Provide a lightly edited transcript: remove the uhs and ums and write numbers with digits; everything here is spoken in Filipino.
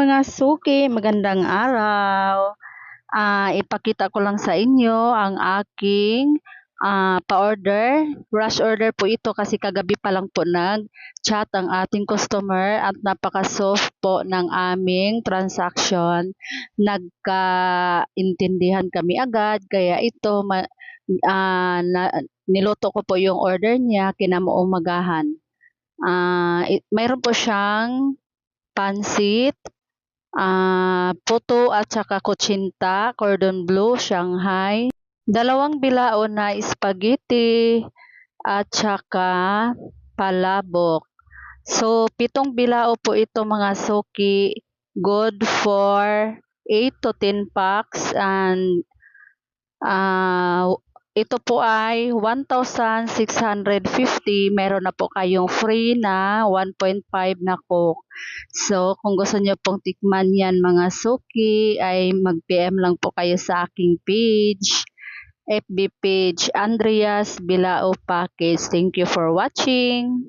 mga suki, magandang araw. Ipakita ko lang sa inyo ang aking pa-order. Rush order po ito kasi kagabi pa lang po nag-chat ang ating customer at napaka-soft po ng aming transaction. Nagkaintindihan kami agad kaya ito niluto ko po yung order niya kinaumagahan. Mayroon po siyang pansit, puto at saka kutsinta, cordon bleu, Shanghai, dalawang bilao na spaghetti at saka palabok. So, 7 bilao po ito mga suki, good for 8 to 10 packs and ito po ay 1,650. Meron na po kayong free na 1.5 na Coke. So, kung gusto nyo pong tikman yan mga suki, ay mag-PM lang po kayo sa aking page, FB page, Andreas Bilao Package. Thank you for watching.